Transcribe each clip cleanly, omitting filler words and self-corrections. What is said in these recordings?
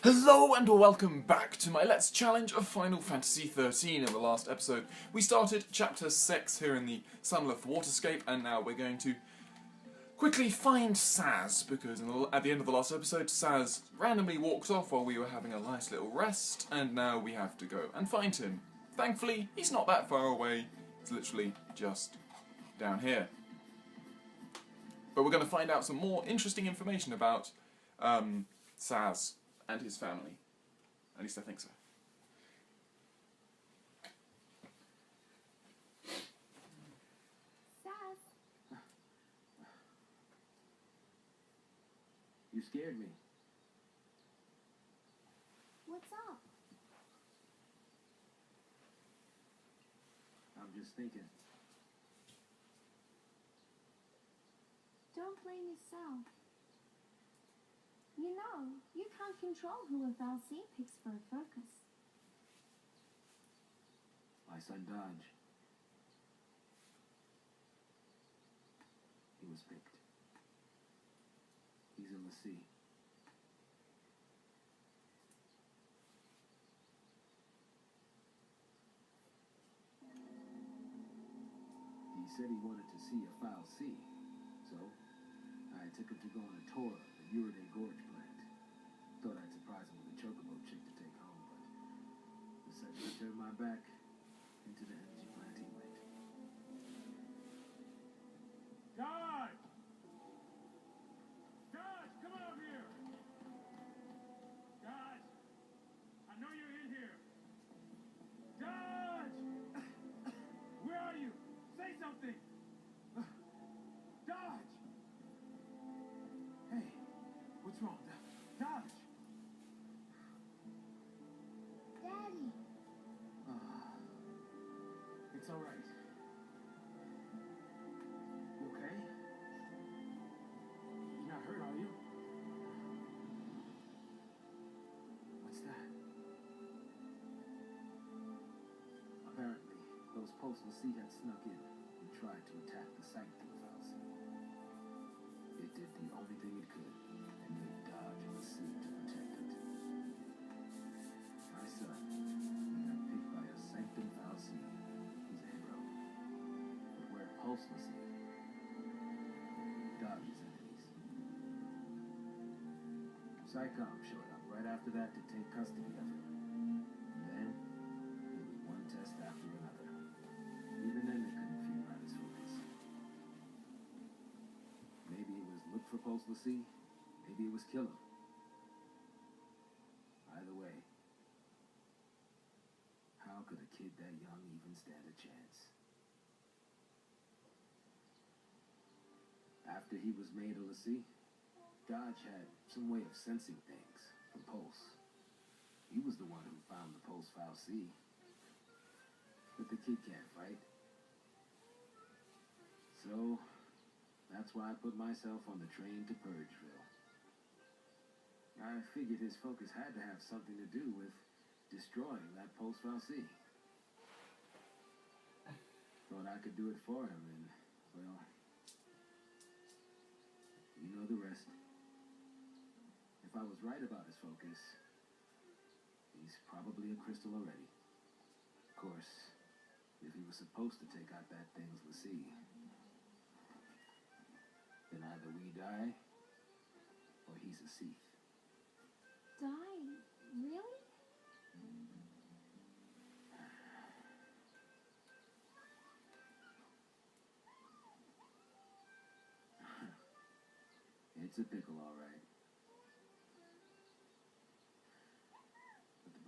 Hello and welcome back to my Let's Challenge of Final Fantasy XIII. In the last episode, we started Chapter 6 here in the Sunleth Waterscape, and now we're going to quickly find Sazh, because at the end of the last episode, Sazh randomly walked off while we were having a nice little rest, and now we have to go and find him. Thankfully, he's not that far away. It's literally just down here. But we're going to find out some more interesting information about Sazh and his family. At least I think so. Sazh. You scared me. What's up? I'm just thinking. Don't blame yourself. You know, you can't control who a Valsea picks for a focus. My son Dajh. He was picked. He's in the sea. He said he wanted to see a foul sea, so I took him to go on a tour of the Uriday Gorge plant. Thought I'd surprise him with a chocobo chick to take home, but decided to turn my back. Into the energy plant he went. Dajh! Dajh, come out here! Dajh! I know you're in here! Dajh! Where are you? Say something! Dajh! Hey, what's wrong? Dajh! Daddy. It's all right. You okay? You're not hurt, are you? What's that? Apparently, those post-Lassie had snuck in and tried to attack the sanctum of Valsea. It did the only thing it could and made Dajh in the sea to protect it. My son, he got picked by a sanctum Valsea. He's a hero. But where Pulse was in, Dajh's enemies. Psychom showed up right after that to take custody of him. And then, it was one test after another. Even then, they couldn't figure out his focus. Maybe it was look for Pulse Lassie, maybe it was kill him. Either way, how could a kid that young even stand a chance? After he was made a Lassie, Dajh had some way of sensing things from Pulse. He was the one who found the Pulse Valsea. But the kid can't fight. So, that's why I put myself on the train to Purgeville. I figured his focus had to have something to do with destroying that Pulse Valsea. Thought I could do it for him, and, well, you know the rest. If I was right about his focus, he's probably a crystal already. Of course, if he was supposed to take out that thing's Lassie, then either we die, or he's a Sazh. Die? Really? It's a pickle, all right. But the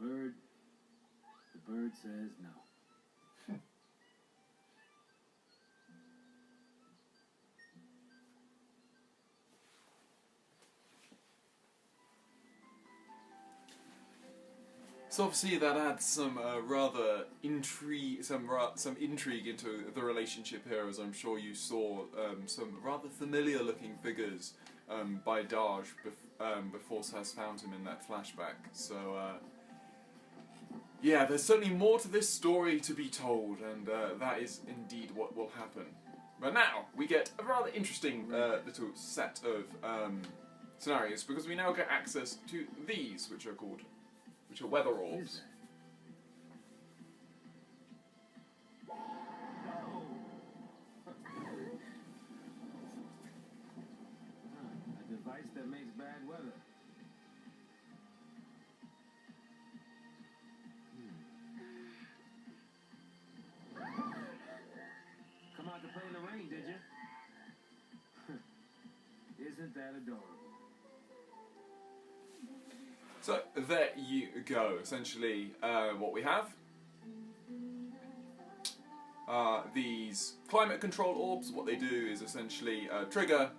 bird says no. So obviously that adds some rather intrigue, some intrigue into the relationship here, as I'm sure you saw some rather familiar-looking figures by Dajh before Sazh found him in that flashback. So yeah, there's certainly more to this story to be told, and that is indeed what will happen. But now we get a rather interesting little set of scenarios, because we now get access to these, which are weather What is orbs. that? A device that makes bad weather. Come out to play in the rain, did you? Isn't that adorable? So there you go. Essentially, what we have are these climate control orbs. What they do is essentially trigger,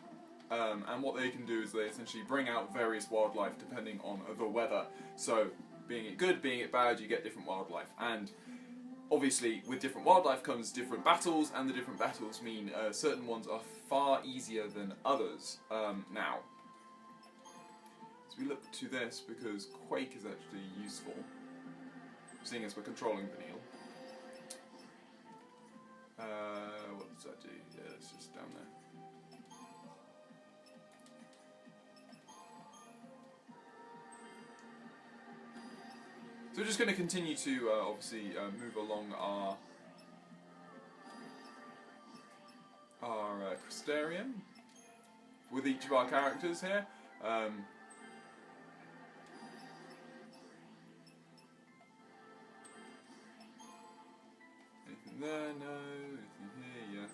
and what they can do is they essentially bring out various wildlife depending on the weather. So, being it good, being it bad, you get different wildlife. And obviously, with different wildlife comes different battles, and the different battles mean certain ones are far easier than others now. So we look to this because Quake is actually useful, seeing as we're controlling Vanille. What does that do? Yeah, it's just down there. So we're just going to continue to obviously move along our Crystarium with each of our characters here. Anything there? No. Anything here? Yes.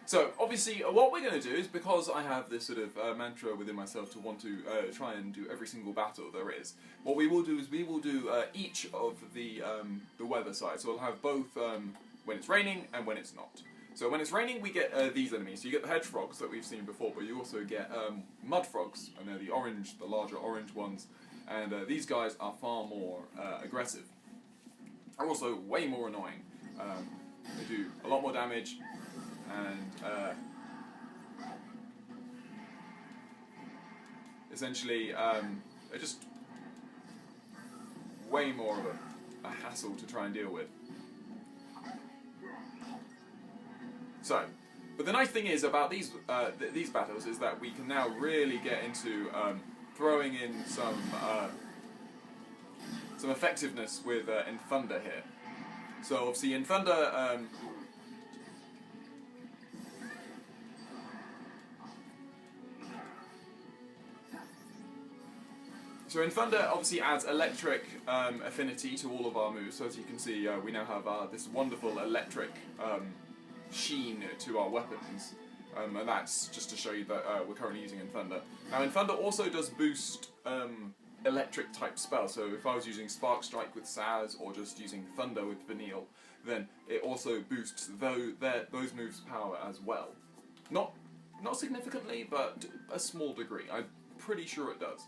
So, obviously, what we're going to do is, because I have this sort of mantra within myself to want to try and do every single battle there is, what we will do is we will do each of the weather sides. So we'll have both when it's raining and when it's not. So when it's raining, we get these enemies. So you get the hedge frogs that we've seen before, but you also get mud frogs, and they're the larger orange ones. And these guys are far more aggressive. Are also way more annoying. They do a lot more damage. And essentially, they're just way more of a hassle to try and deal with. So, but the nice thing is about these battles is that we can now really get into throwing in some effectiveness with in Thunder here. So obviously in Thunder. So in Thunder obviously adds electric affinity to all of our moves, so as you can see we now have this wonderful electric sheen to our weapons, and that's just to show you that we're currently using in Thunder. Now in Thunder also does boost electric type spells, so if I was using Spark Strike with Sazh or just using Thunder with Vanille, then it also boosts those moves' power as well. Not significantly, but a small degree. I'm pretty sure it does.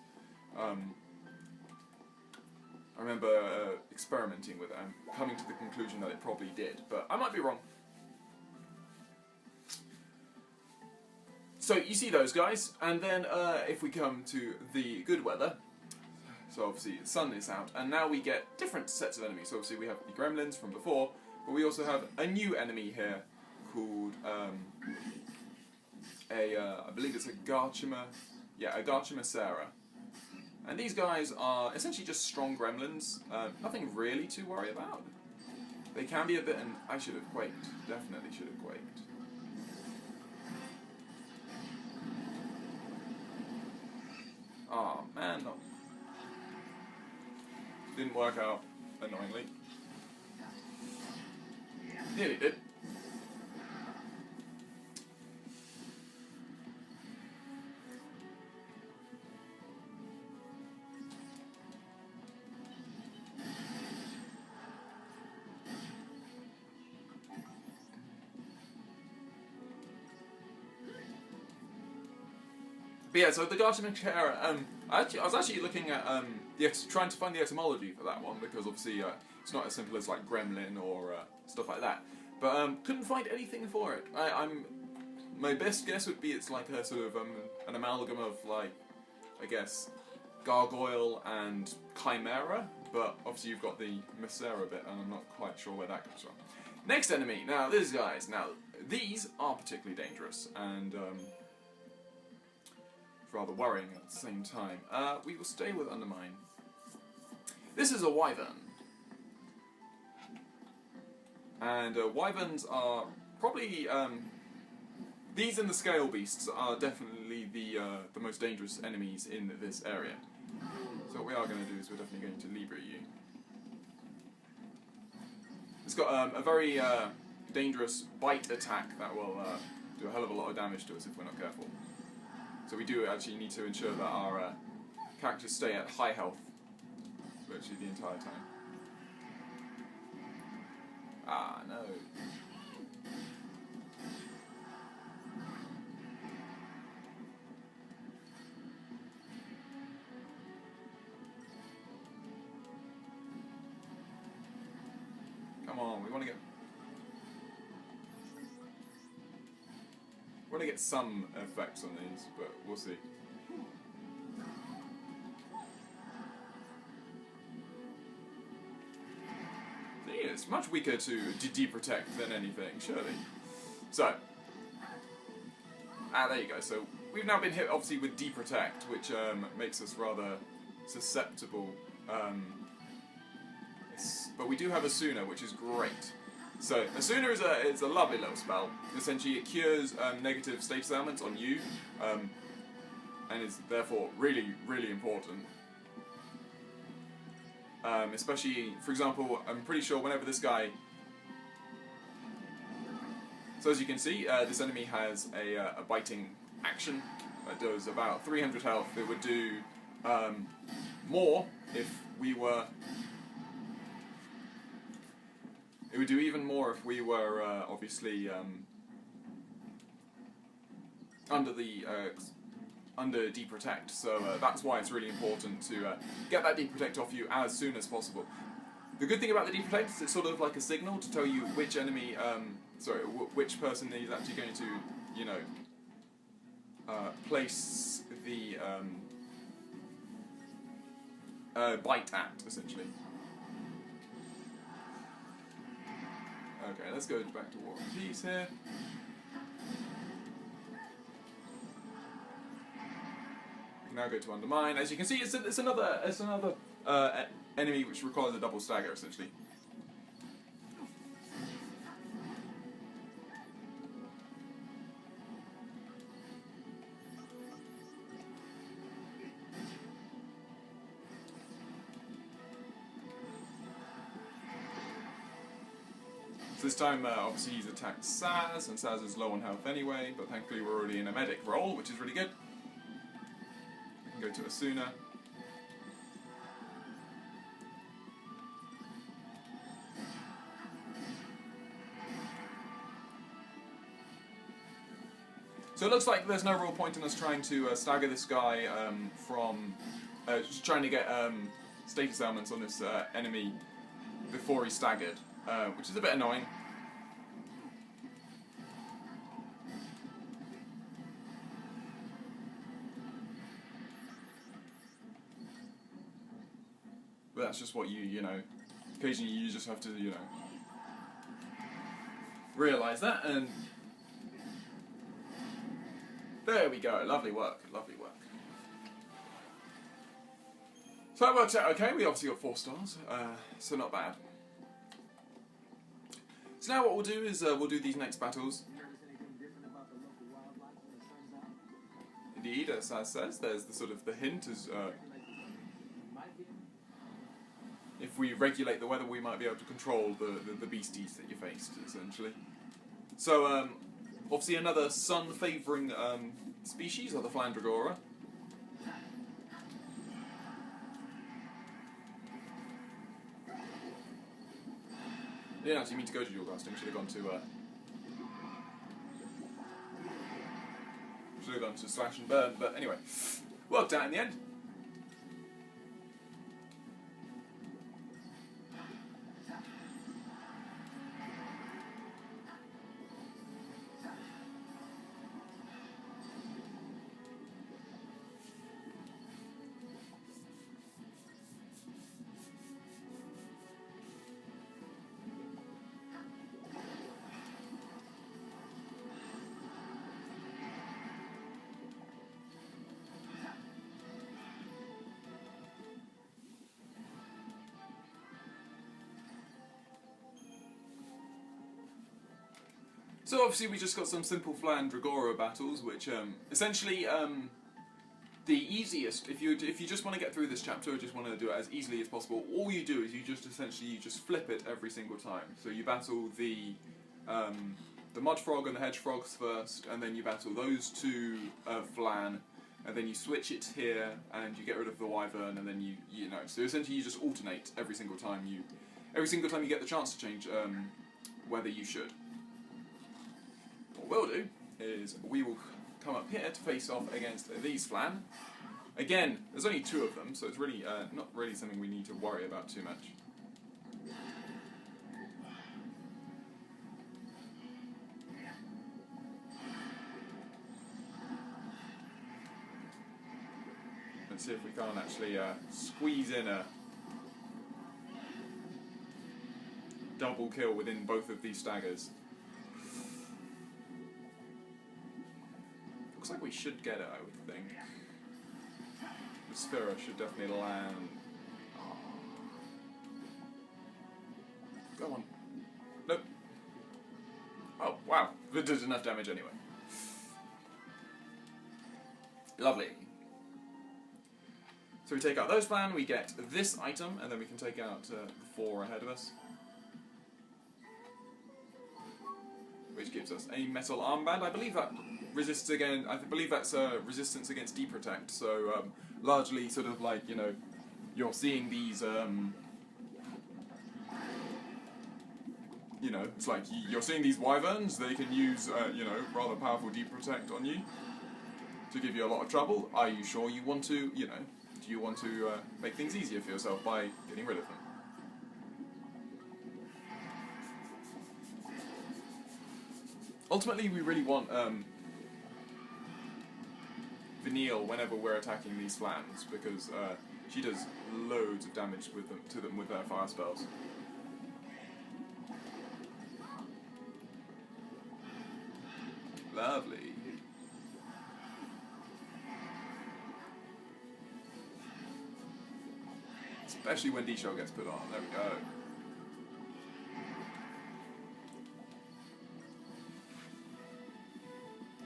I remember experimenting with it and coming to the conclusion that it probably did, but I might be wrong. So you see those guys, and then if we come to the good weather, so obviously the sun is out, and now we get different sets of enemies. So obviously we have the gremlins from before, but we also have a new enemy here called I believe it's a Garchima Sarah. And these guys are essentially just strong gremlins, nothing really to worry about. They can be a bit, and I should have quaked, definitely should have quaked. Oh man, no. Didn't work out, annoyingly. Nearly did. But yeah, so the Garchima Sarah, I was actually looking at trying to find the etymology for that one, because obviously it's not as simple as like gremlin or stuff like that. But couldn't find anything for it. My best guess would be it's like a sort of an amalgam of like, I guess, gargoyle and chimera. But obviously you've got the Masera bit, and I'm not quite sure where that comes from. Next enemy. Now these guys. Now these are particularly dangerous, and rather worrying at the same time. We will stay with Undermine. This is a wyvern. And wyverns are probably... these and the scale beasts are definitely the most dangerous enemies in this area. So what we are going to do is we're definitely going to Libra you. It's got a very dangerous bite attack that will do a hell of a lot of damage to us if we're not careful. So we do actually need to ensure that our characters stay at high health virtually the entire time. Ah, no. Come on, we want to get some effects on these, but we'll see. See, it's much weaker to deprotect than anything, surely. So, there you go. So we've now been hit, obviously, with deprotect, which makes us rather susceptible. But we do have Asuna, which is great. So Asuna is a lovely little spell. Essentially, it cures negative status ailments on you, and is therefore really, really important. Especially, for example, I'm pretty sure whenever this guy... So as you can see, this enemy has a biting action that does about 300 health. It would do more if we were... It would do even more if we were obviously under deprotect. So that's why it's really important to get that deprotect off you as soon as possible. The good thing about the deprotect is it's sort of like a signal to tell you which enemy, which person is actually going to, you know, place the bite at, essentially. Okay, let's go back to War and Peace here. We can now go to Undermine. As you can see, it's another enemy which requires a double stagger, essentially. This time, obviously, he's attacked Sazh, and Sazh is low on health anyway, but thankfully we're already in a medic role, which is really good. We can go to Asuna. So it looks like there's no real point in us trying to stagger this guy just trying to get status ailments on this enemy before he's staggered. Which is a bit annoying. But that's just what you know, occasionally you just have to, you know, realise that, and there we go, lovely work, lovely work. So that works out okay, we obviously got 4 stars, so not bad. So now what we'll do is we'll do these next battles. Indeed, as Sazh says, there's the sort of the hint as if we regulate the weather, we might be able to control the beasties that you faced, essentially. So obviously another sun-favouring species are the Flandragora. I didn't actually mean to go to dual casting, should have gone to slash and burn, but anyway, worked out in the end. So obviously we just got some simple Flan Dragora battles, which essentially the easiest, if you just want to get through this chapter, or just want to do it as easily as possible, all you do is you just flip it every single time. So you battle the Mud Frog and the Hedge Frogs first, and then you battle those two Flan, and then you switch it here, and you get rid of the Wyvern, and then you know. So essentially you just alternate every single time you get the chance to change whether you should. What we'll do is we will come up here to face off against these Flan. Again, there's only two of them, so it's really not really something we need to worry about too much. Let's see if we can't actually squeeze in a double kill within both of these staggers. Looks like we should get it, I would think. The Sphera should definitely land. Oh. Go on. Nope. Oh, wow. It does enough damage anyway. Lovely. So we take out those Flan, we get this item, and then we can take out the 4 ahead of us. Which gives us a metal armband. I believe that resists again. I believe that's resistance against deprotect. So largely, sort of like, you know, you're seeing these. You know, it's like you're seeing these Wyverns. They can use you know, rather powerful deprotect on you to give you a lot of trouble. Are you sure you want to? You know, do you want to make things easier for yourself by getting rid of them? Ultimately, we really want Vanille whenever we're attacking these Flans, because she does loads of damage to them with her fire spells. Lovely. Especially when D-Shell gets put on. There we go.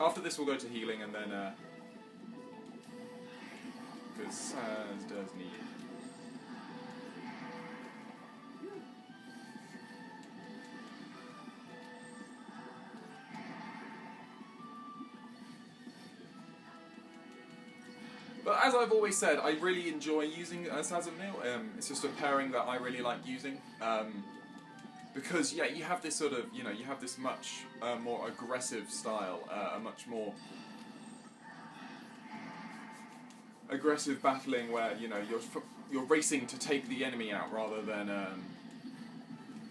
After this we'll go to healing, and then because Sazh does need it. But as I've always said, I really enjoy using Sazh and Neil. It's just a pairing that I really like using. Because, yeah, you have this sort of, you know, you have this much more aggressive style, a much more aggressive battling where, you know, you're racing to take the enemy out rather than,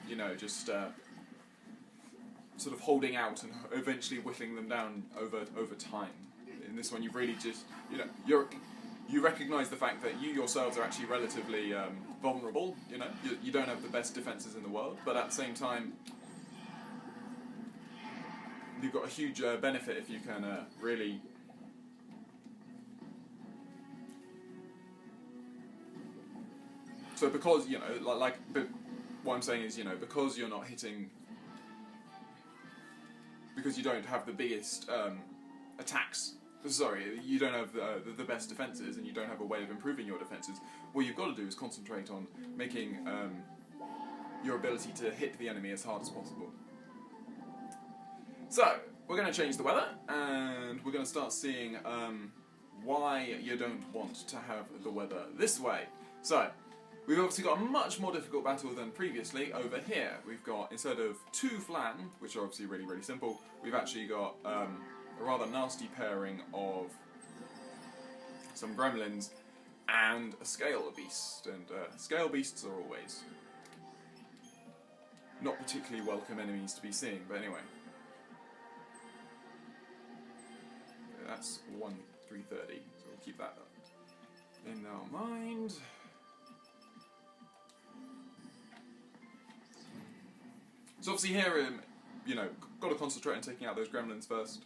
you know, just sort of holding out and eventually whittling them down over time. In this one, you've really just, you know, you recognise the fact that you yourselves are actually relatively vulnerable. You know, you don't have the best defences in the world, but at the same time, you've got a huge benefit if you can really. So because, you know, but what I'm saying is, you know, because you're not hitting, because you don't have the biggest attacks. Sorry, you don't have the best defences, and you don't have a way of improving your defences. What you've got to do is concentrate on making your ability to hit the enemy as hard as possible. So, we're going to change the weather, and we're going to start seeing why you don't want to have the weather this way. So, we've obviously got a much more difficult battle than previously over here. We've got, instead of 2 Flan, which are obviously really, really simple, we've actually got a rather nasty pairing of some gremlins and a scale beast, and scale beasts are always not particularly welcome enemies to be seeing, but anyway. That's 330, so we'll keep that up in our mind. So obviously here, you know, got to concentrate on taking out those gremlins first.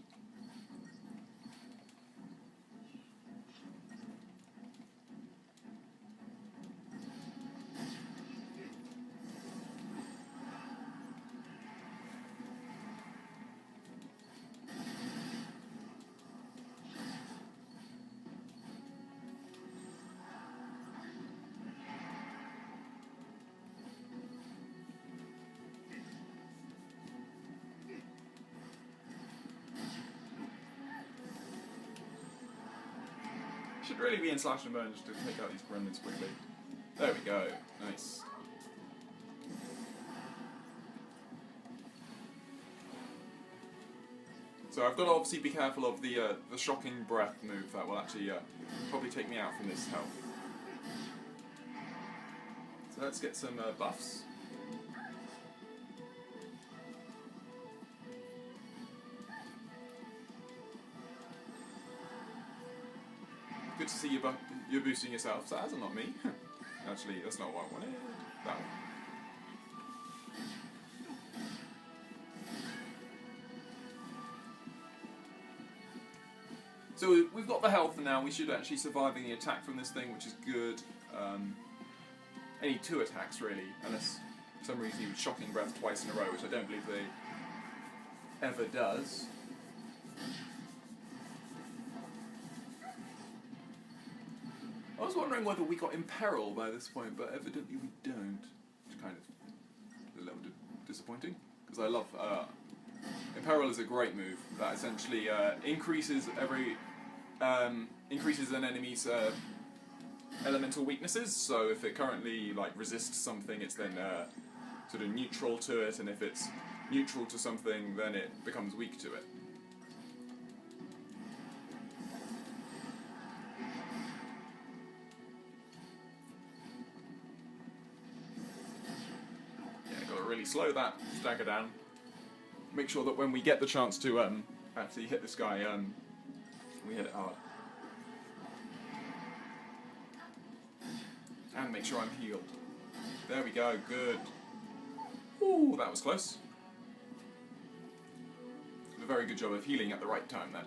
Should really be in slash and burn just to take out these gremlins quickly. There we go. Nice. So I've got to obviously be careful of the shocking breath move that will actually probably take me out from this health. So let's get some buffs. Good to see you're boosting yourself, Sazh, and not me. Actually, that's not what I wanted. That one. So we've got the health now, we should actually survive any attack from this thing, which is good. Any 2 attacks really, unless for some reason he was shocking breath twice in a row, which I don't believe they ever does. I was wondering whether we got Imperil by this point, but evidently we don't. Which is kind of a little disappointing, because I love... Imperil is a great move that essentially increases an enemy's elemental weaknesses. So if it currently like resists something, it's then sort of neutral to it, and if it's neutral to something, then it becomes weak to it. Yeah, got to really slow that stagger down. Make sure that when we get the chance to actually hit this guy, we hit it hard. And make sure I'm healed. There we go, good. Ooh, that was close. Did a very good job of healing at the right time there.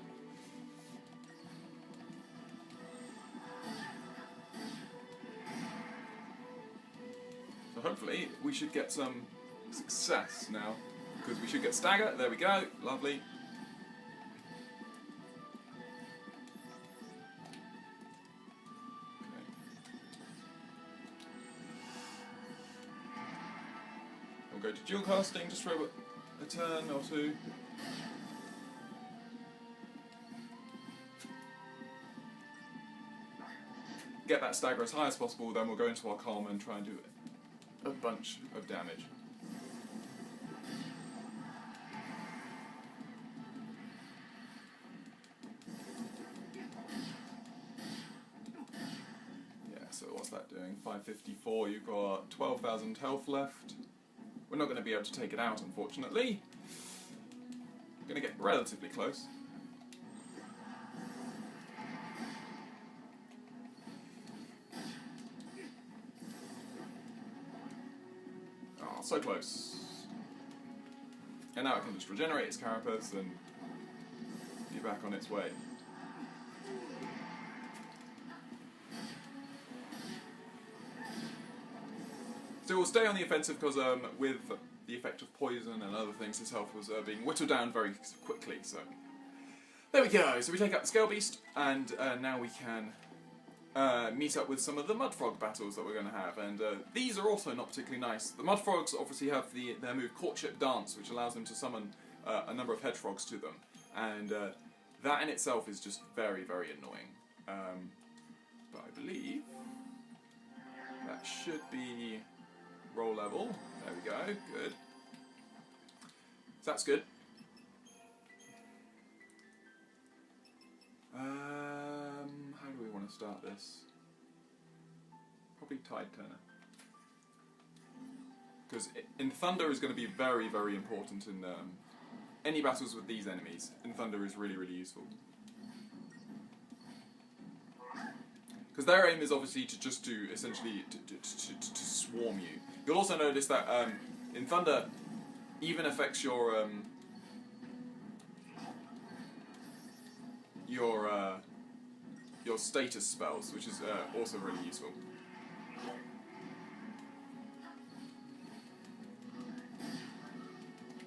So hopefully we should get some success now. Because we should get stagger, there we go, lovely. Okay. We'll go to dual casting just for a turn or two. Get that stagger as high as possible, then we'll go into our calm and try and do a bunch of damage. So what's that doing? 554, you've got 12,000 health left. We're not going to be able to take it out, unfortunately. We're going to get relatively close. Oh, so close. And now it can just regenerate its carapace and be back on its way. So we'll stay on the offensive because with the effect of poison and other things, his health was being whittled down very quickly. So there we go. So we take out the Scale Beast, and now we can meet up with some of the Mudfrog battles that we're going to have. And these are also not particularly nice. The Mudfrogs obviously have their move Courtship Dance, which allows them to summon a number of hedge frogs to them. And that in itself is just very, very annoying. But I believe that should be... roll level. There we go. Good. So that's good. How do we want to start this? Probably Tide Turner. Because in Thunder is going to be very, very important in any battles with these enemies. In Thunder is really, really useful. Because their aim is obviously to just to essentially to swarm you. You'll also notice that in Thunder, even affects your status spells, which is also really useful.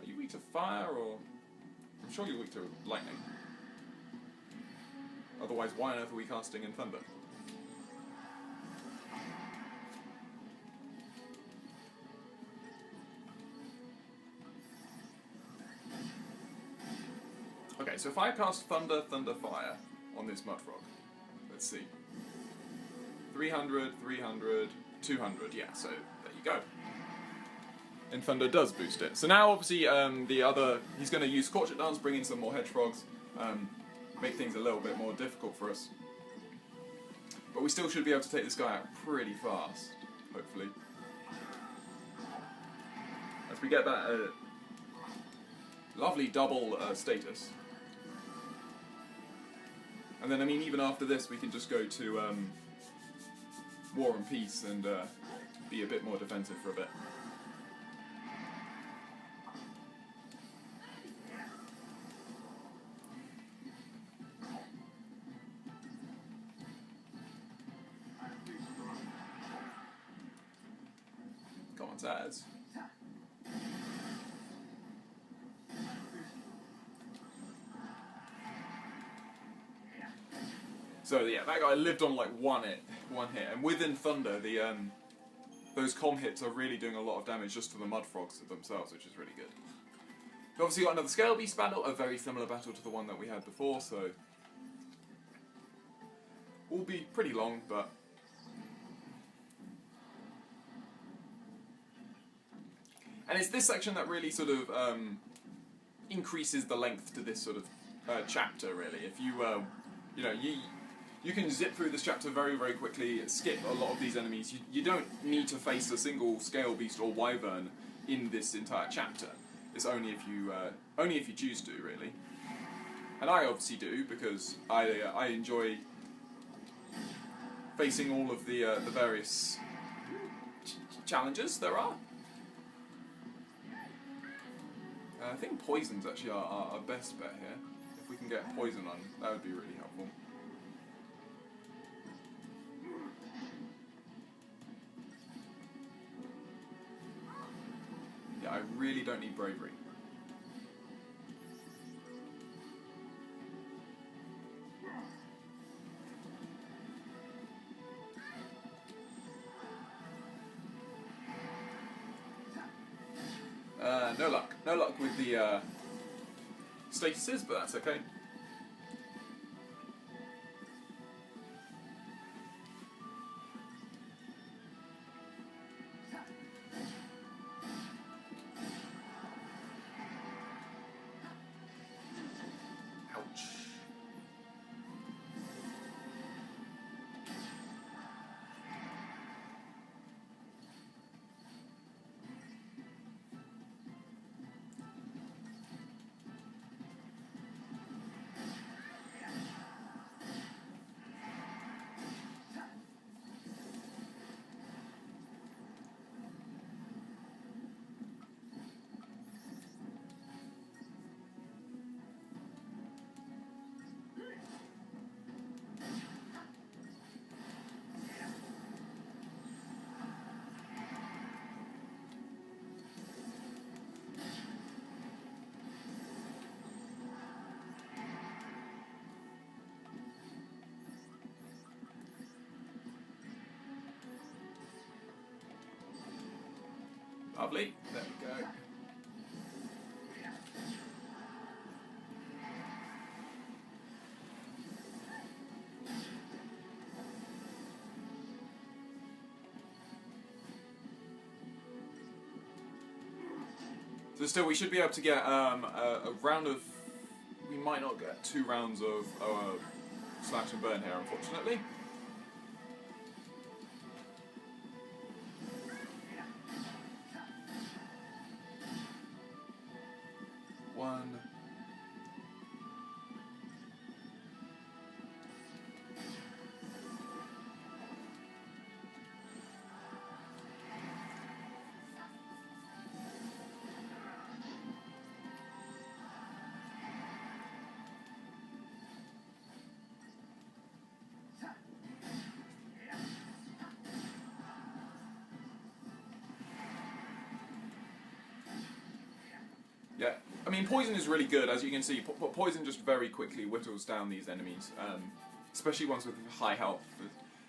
Are you weak to fire, or I'm sure you're weak to lightning. Otherwise, why on earth are we casting in Thunder? Okay, so if I cast Thunder, Thunder, Fire on this Mudfrog, let's see. 300, 300, 200, yeah, so there you go. And Thunder does boost it. So now, obviously, he's going to use Scorched Dance, bring in some more hedgehogs, make things a little bit more difficult for us. But we still should be able to take this guy out pretty fast, hopefully. As we get that lovely double status. And then, I mean, even after this, we can just go to War and Peace and be a bit more defensive for a bit. Come on, Sazh. So yeah, that guy lived on like one hit, and within Thunder, those comm hits are really doing a lot of damage just to the mud frogs themselves, which is really good. We've obviously got another Scale Beast battle, a very similar battle to the one that we had before, so will be pretty long, but and it's this section that really sort of increases the length to this sort of chapter. Really, if you you know, you can zip through this chapter very, very quickly, skip a lot of these enemies. You don't need to face a single Scale Beast or Wyvern in this entire chapter. It's only if you choose to, really. And I obviously do, because I enjoy facing all of the various challenges there are. I think poison's actually our best bet here. If we can get poison on, that would be really helpful. Yeah, I really don't need bravery. No luck. No luck with the statuses, but that's okay. Ouch. Lovely. There we go. So still, we should be able to get a round of... We might not get 2 rounds of Slash and Burn here, unfortunately. One. Yeah, I mean, poison is really good, as you can see. Poison just very quickly whittles down these enemies, especially ones with high health.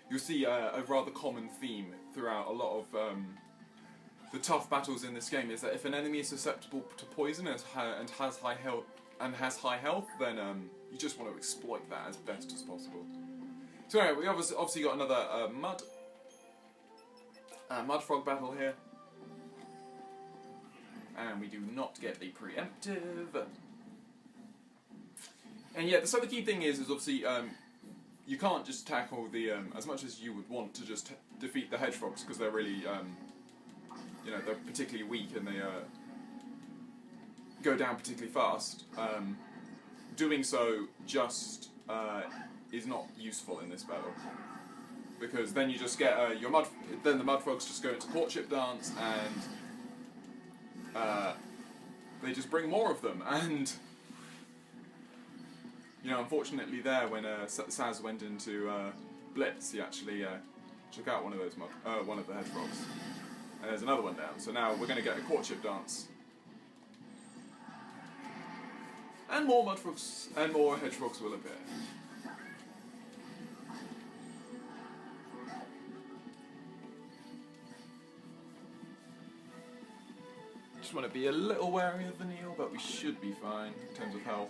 You'll see a rather common theme throughout a lot of the tough battles in this game is that if an enemy is susceptible to poison and has high health, then you just want to exploit that as best as possible. So anyway, we obviously got another mud frog battle here. And we do not get the preemptive. And yeah, so the key thing is obviously you can't just tackle the as much as you would want to just defeat the hedgehogs, because they're really you know, they're particularly weak and they go down particularly fast. Doing so just is not useful in this battle, because then you just get then the mud frogs just go into courtship dance and they just bring more of them, and you know, unfortunately there, when Sazh went into Blitz, he actually took out one of those one of the hedgehogs, and there's another one down. So now we're going to get a courtship dance, and more mud frogs and more hedgehogs will appear. Just want to be a little wary of the Neil, but we should be fine in terms of health.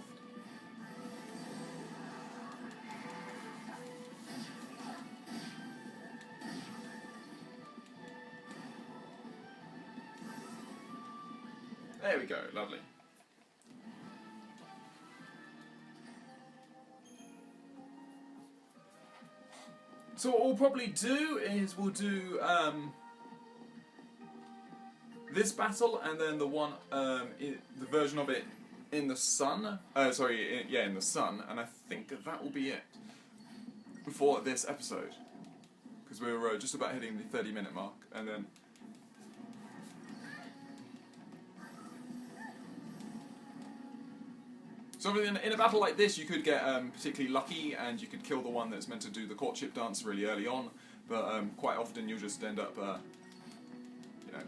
There we go, lovely. So what we'll probably do is we'll do this battle, and then the one, the version of it in the sun. In the sun, and I think that will be it for this episode, because we're just about hitting the 30-minute mark, and then. So in a battle like this, you could get particularly lucky, and you could kill the one that's meant to do the courtship dance really early on, but quite often you'll just end up, you know.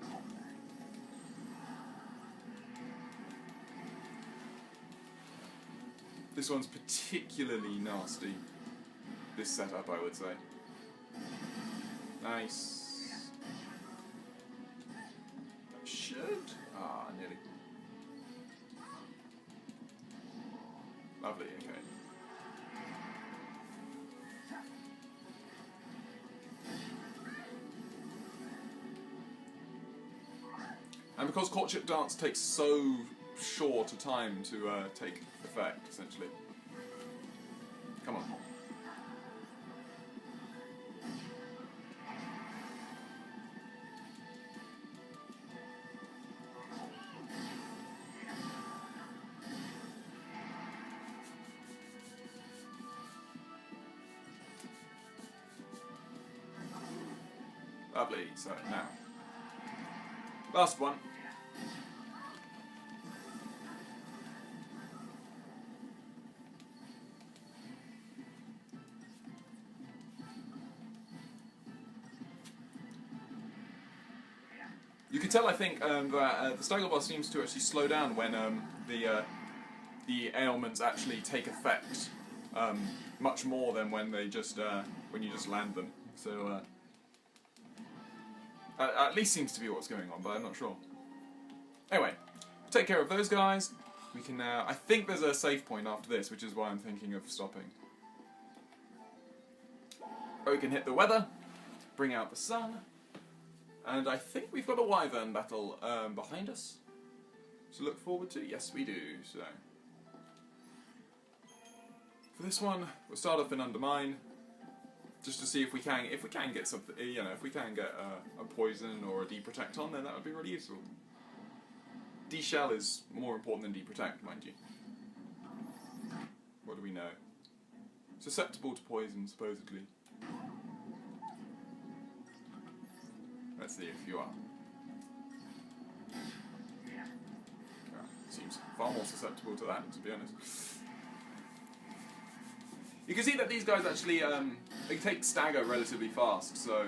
This one's particularly nasty, this setup, I would say. Nice. Should? Ah, nearly. Lovely, okay. And because courtship dance takes so short a time to take effect, essentially. Come on. Lovely, so now. Last one. You can tell, I think, that the stagger bar seems to actually slow down when the ailments actually take effect, much more than when they just when you just land them. So at least seems to be what's going on, but I'm not sure. Anyway, take care of those guys. We can now. I think there's a save point after this, which is why I'm thinking of stopping. Or we can hit the weather, bring out the sun. And I think we've got a wyvern battle behind us to look forward to. Yes, we do. So for this one, we'll start off in Undermine, just to see if we can get something. You know, if we can get a poison or a deprotect on, then that would be really useful. D-shell is more important than deprotect, mind you. What do we know? Susceptible to poison, supposedly. Let's see if you are. Seems far more susceptible to that, to be honest. You can see that these guys actually they take stagger relatively fast, so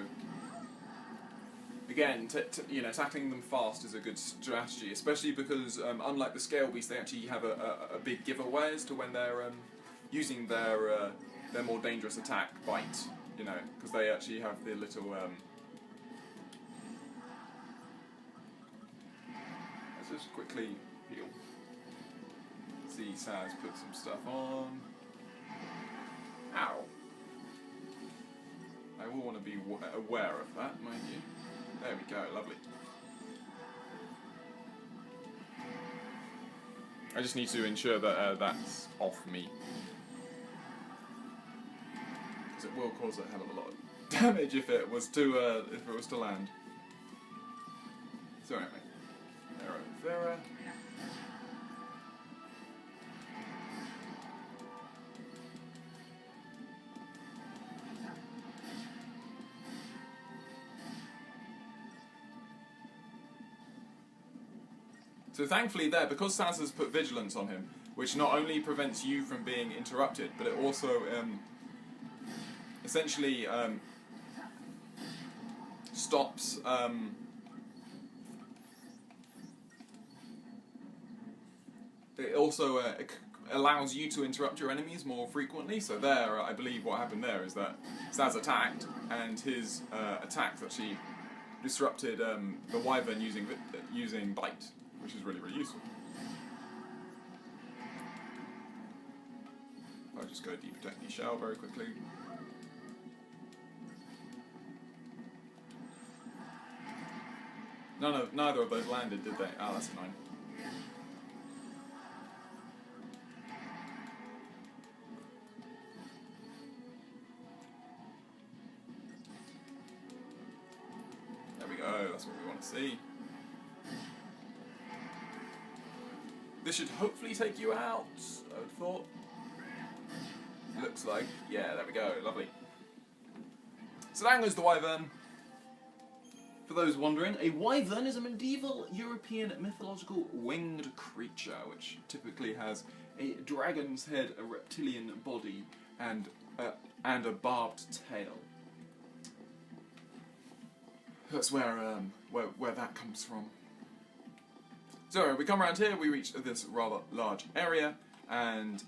again, you know, tackling them fast is a good strategy, especially because unlike the scale beasts, they actually have a big giveaway as to when they're using their more dangerous attack, bite. You know, because they actually have the little. Let's just quickly heal. See, Sazh put some stuff on. Ow. will want to be aware of that, mind you. There we go, lovely. I just need to ensure that that's off me. Because it will cause a hell of a lot of damage if it was to land. So anyway, Vera. So thankfully there, because Sazh has put vigilance on him, which not only prevents you from being interrupted, but it also essentially stops it also allows you to interrupt your enemies more frequently. So there, I believe what happened there is that Sazh attacked, and his attacks actually disrupted the Wyvern using Bite, which is really, really useful. I'll just go deprotect the shell very quickly. Neither of those landed, did they? Oh, that's annoying. There we go, that's what we want to see. This should hopefully take you out, I would have thought. Looks like. Yeah, there we go, lovely. So down goes the Wyvern. For those wondering, a Wyvern is a medieval European mythological winged creature, which typically has a dragon's head, a reptilian body, and a barbed tail. That's where that comes from. So we come around here, we reach this rather large area, and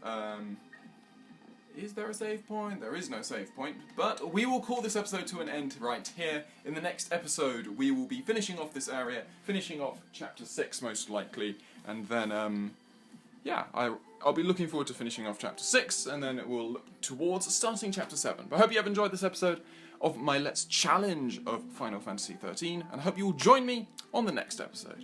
is there a save point? There is no save point, but we will call this episode to an end right here. In the next episode, we will be finishing off this area, finishing off Chapter 6 most likely, and then, yeah, I'll be looking forward to finishing off Chapter 6, and then we'll look towards starting Chapter 7. But I hope you have enjoyed this episode of my Let's Challenge of Final Fantasy XIII, and I hope you will join me on the next episode.